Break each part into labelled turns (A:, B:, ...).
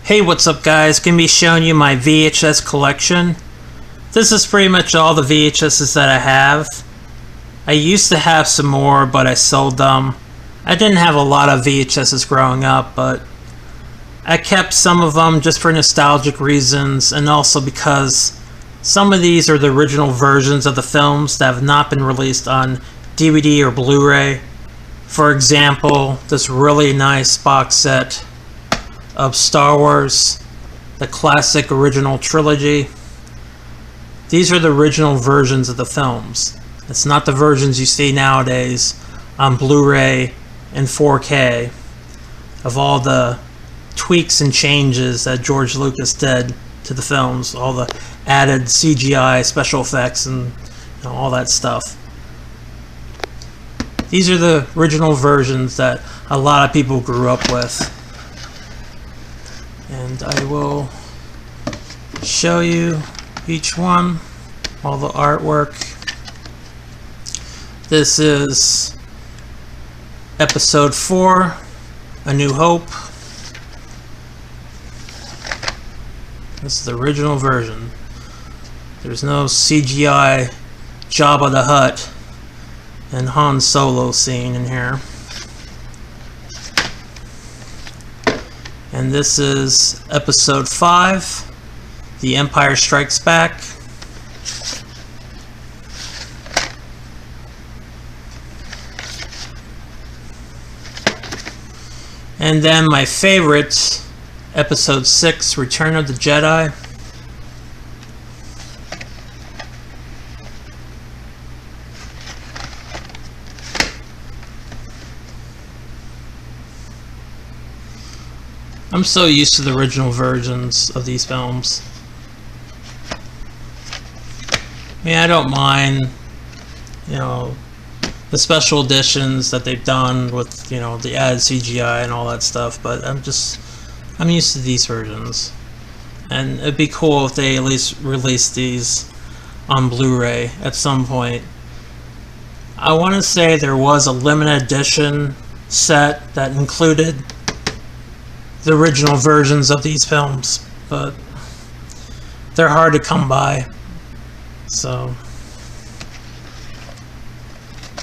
A: Hey, what's up guys? Gonna be showing you my VHS collection. This is pretty much all the VHSs that I have. I used to have some more, but I sold them. I didn't have a lot of VHSs growing up, but I kept some of them just for nostalgic reasons, and also because some of these are the original versions of the films that have not been released on DVD or Blu-ray. For example, this really nice box set of Star Wars, the classic original trilogy. These are the original versions of the films. It's not the versions you see nowadays on Blu-ray and 4K of all the tweaks and changes that George Lucas did to the films, all the added CGI, special effects, and all that stuff. These are the original versions that a lot of people grew up with. And I will show you each one, all the artwork. This is Episode 4, A New Hope. This is the original version. There's no CGI Jabba the Hutt and Han Solo scene in here. And this is Episode 5, The Empire Strikes Back. And then my favorite, Episode 6, Return of the Jedi. I'm so used to the original versions of these films. I mean, I don't mind, the special editions that they've done with, the added CGI and all that stuff, but I'm used to these versions. And it'd be cool if they at least released these on Blu-ray at some point. I want to say there was a limited edition set that included the original versions of these films, but they're hard to come by. So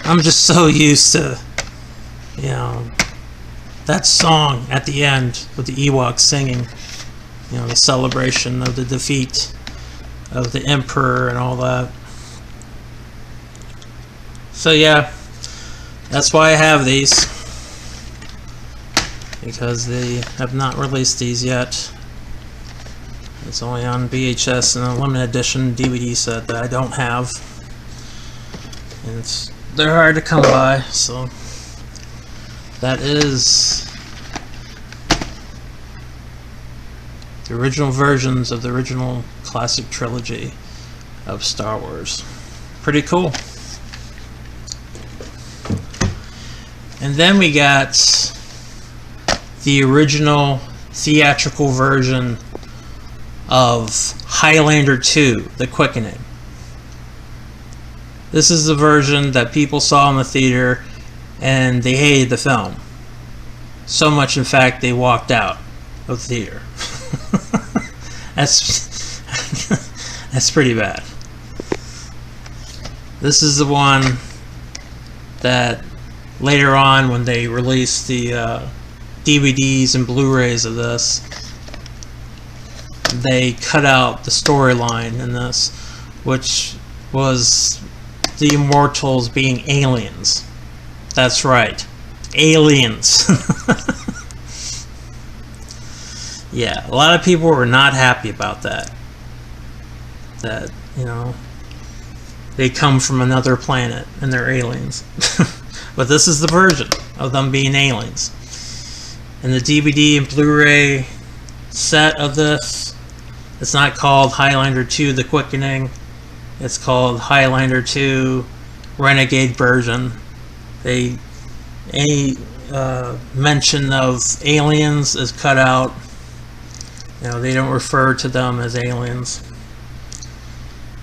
A: I'm just so used to, that song at the end with the Ewoks singing, the celebration of the defeat of the Emperor and all that. So yeah, that's why I have these, because they have not released these yet. It's only on VHS and a limited edition DVD set that I don't have, and they're hard to come by. So that is the original versions of the original classic trilogy of Star Wars. Pretty cool. And then we got the original theatrical version of Highlander 2, The Quickening. This is the version that people saw in the theater and they hated the film. So much, in fact, they walked out of the theater. That's pretty bad. This is the one that later on, when they released the DVDs and Blu-rays of this, they cut out the storyline in this, which was the Immortals being aliens. That's right, aliens. Yeah, a lot of people were not happy about that. That, they come from another planet and they're aliens. But this is the version of them being aliens. And the DVD and Blu-ray set of this, it's not called Highlander 2 The Quickening. It's called Highlander 2 Renegade version. Any mention of aliens is cut out. They don't refer to them as aliens.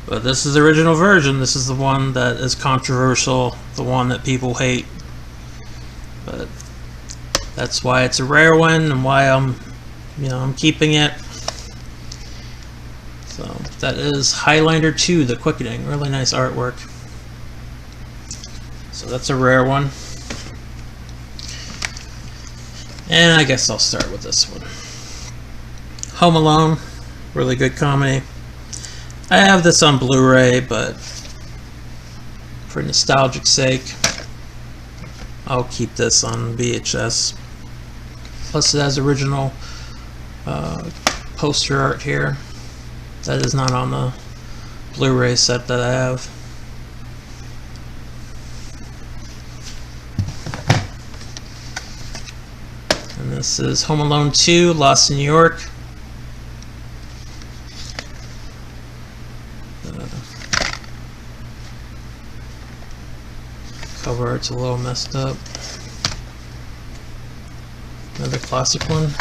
A: But this is the original version. This is the one that is controversial, the one that people hate. But that's why it's a rare one, and why I'm I'm keeping it. So that is Highlander 2, The Quickening. Really nice artwork. So that's a rare one. And I guess I'll start with this one. Home Alone, really good comedy. I have this on Blu-ray, but for nostalgic sake, I'll keep this on VHS. Plus it has original poster art here. That is not on the Blu-ray set that I have. And this is Home Alone 2, Lost in New York. Cover art's a little messed up. Another classic one.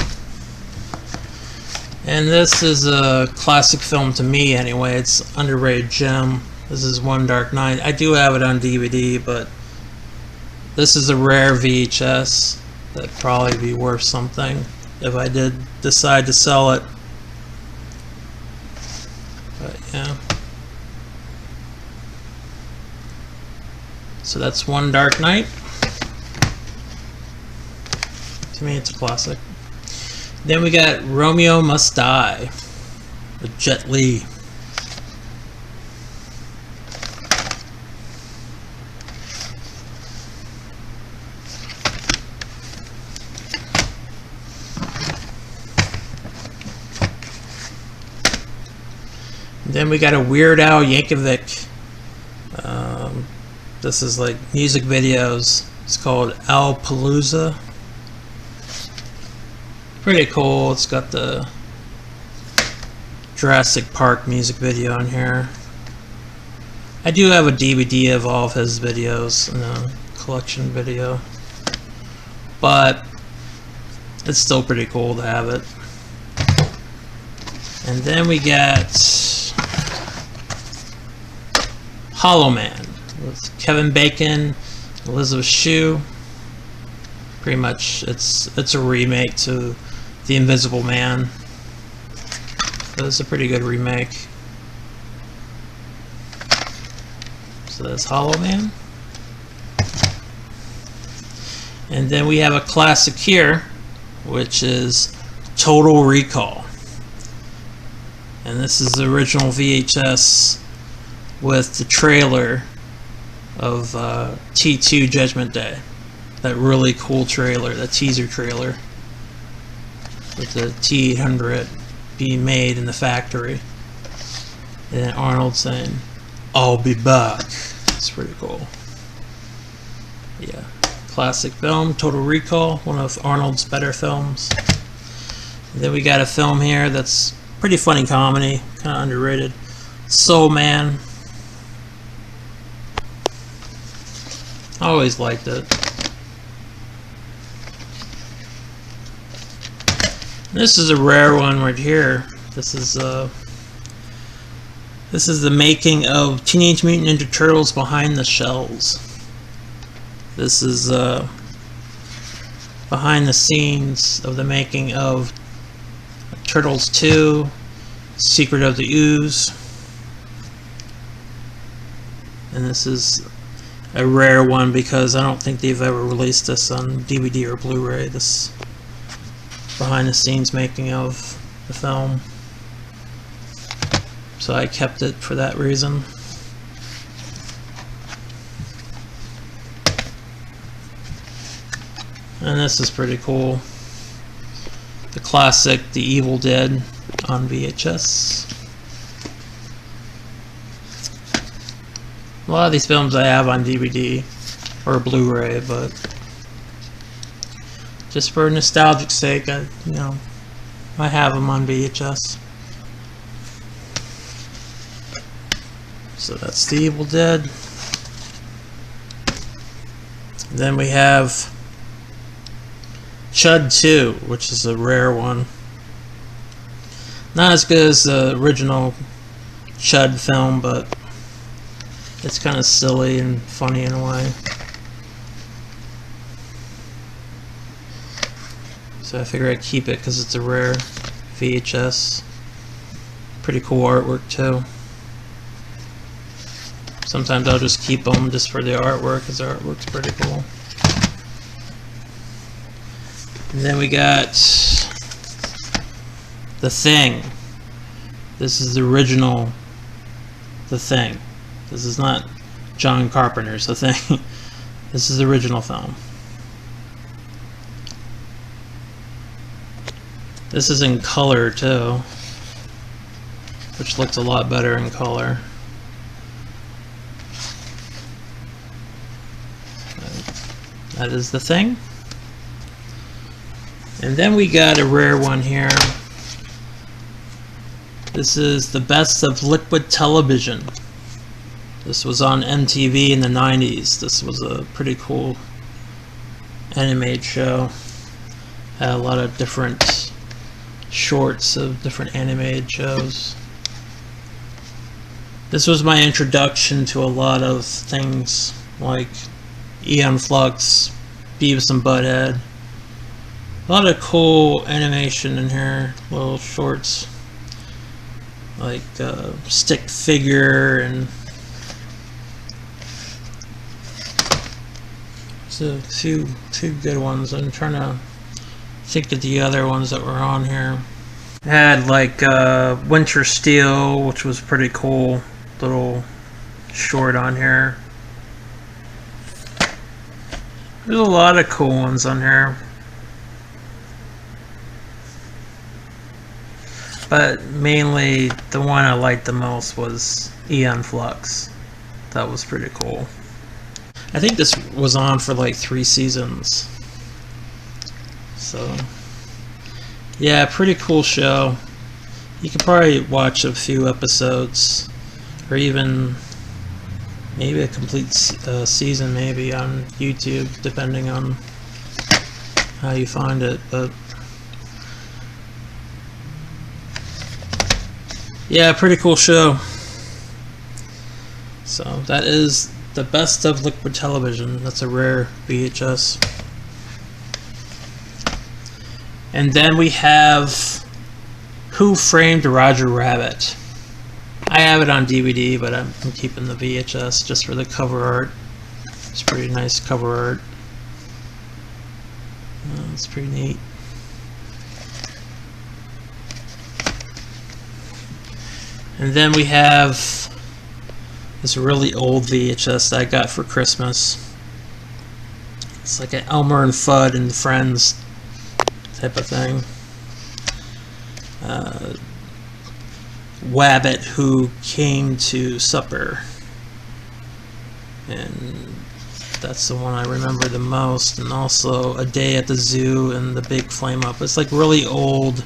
A: And this is a classic film to me anyway. It's underrated gem. This is One Dark Night. I do have it on DVD, but this is a rare VHS that'd probably be worth something if I did decide to sell it. But yeah. So that's One Dark Night. To me, it's a classic. Then we got Romeo Must Die with Jet Li. Then we got a Weird Al Yankovic. This is like music videos. It's called Al Palooza. Pretty cool. It's got the Jurassic Park music video on here. I do have a DVD of all of his videos in a collection video, but it's still pretty cool to have it. And then we got Hollow Man with Kevin Bacon, Elizabeth Shue. Pretty much, it's a remake to The Invisible Man. But it's a pretty good remake. So that's Hollow Man. And then we have a classic here, which is Total Recall. And this is the original VHS with the trailer of T2 Judgment Day. That really cool trailer, that teaser trailer with the T-800 being made in the factory. And then Arnold saying, "I'll be back." It's pretty cool. Yeah. Classic film, Total Recall, one of Arnold's better films. And then we got a film here that's pretty funny comedy, kind of underrated. Soul Man. I always liked it. This is a rare one right here. This is the making of Teenage Mutant Ninja Turtles Behind the Shells. This is behind the scenes of the making of Turtles 2, Secret of the Ooze. And this is a rare one because I don't think they've ever released this on DVD or Blu-ray. This behind the scenes making of the film. So I kept it for that reason. And this is pretty cool. The classic The Evil Dead on VHS. A lot of these films I have on DVD or Blu-ray, but just for nostalgic sake, I have them on VHS. So that's The Evil Dead. Then we have Chud 2, which is a rare one. Not as good as the original Chud film, but it's kind of silly and funny in a way. So I figure I'd keep it because it's a rare VHS. Pretty cool artwork too. Sometimes I'll just keep them just for the artwork because the artwork's pretty cool. And then we got The Thing. This is the original The Thing. This is not John Carpenter's The Thing. This is the original film. This is in color too, which looks a lot better in color. That is The Thing. And then we got a rare one here. This is the best of liquid television. This was on MTV in the 90s. This was a pretty cool animated show. Had a lot of different shorts of different animated shows. This was my introduction to a lot of things like Aeon Flux, Beavis and Butthead. A lot of cool animation in here, little shorts like Stick Figure, and so two good ones. I'm trying to think of the other ones that were on here. I had like Winter Steel, which was pretty cool, little short on here. There's a lot of cool ones on here. But mainly the one I liked the most was Aeon Flux. That was pretty cool. I think this was on for like 3 seasons. So yeah, pretty cool show. You could probably watch a few episodes, or even maybe a complete season maybe on YouTube, depending on how you find it. But yeah, pretty cool show. So that is the best of liquid television. That's a rare VHS. And then we have Who Framed Roger Rabbit. I have it on DVD, but I'm keeping the VHS just for the cover art. It's pretty nice cover art. It's pretty neat. And then we have this really old VHS that I got for Christmas. It's like an Elmer and Fudd and Friends type of thing. Wabbit Who Came to Supper. And that's the one I remember the most. And also A Day at the Zoo and The Big Flame Up. It's like really old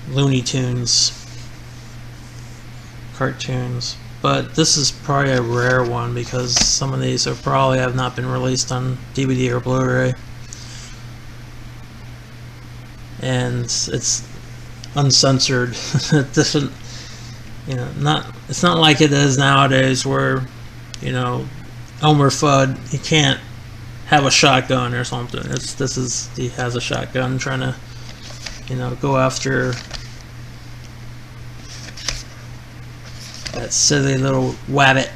A: Looney Tunes cartoons, but this is probably a rare one because some of these are probably have not been released on DVD or Blu-ray, and it's uncensored. It doesn't, it's not like it is nowadays where, Elmer Fudd, he can't have a shotgun or something. He has a shotgun trying to, go after that silly little wabbit,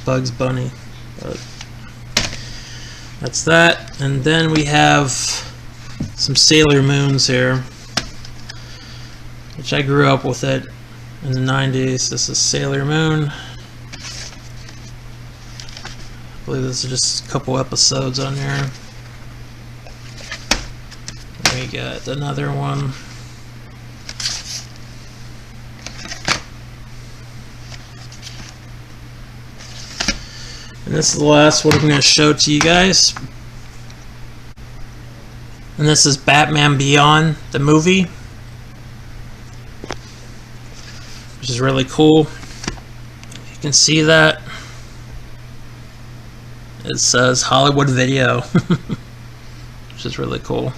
A: Bugs Bunny. But that's that. And then we have some Sailor Moons here, which I grew up with it in the 90s. This is Sailor Moon. I believe this is just a couple episodes on here. We got another one. And this is the last one I'm going to show to you guys. And this is Batman Beyond, the movie, which is really cool. You can see that. It says Hollywood Video, which is really cool.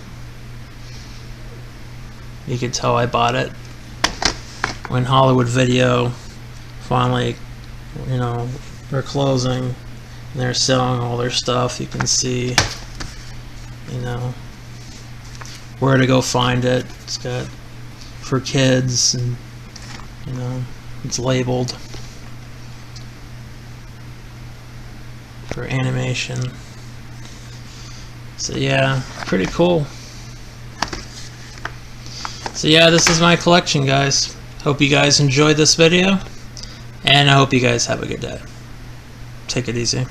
A: You can tell I bought it when Hollywood Video finally, we're closing. They're selling all their stuff. You can see, you know, where to go find it. It's got for kids, and you know, it's labeled for animation. So yeah, pretty cool. So yeah, this is my collection, guys. Hope you guys enjoyed this video, and I hope you guys have a good day. Take it easy.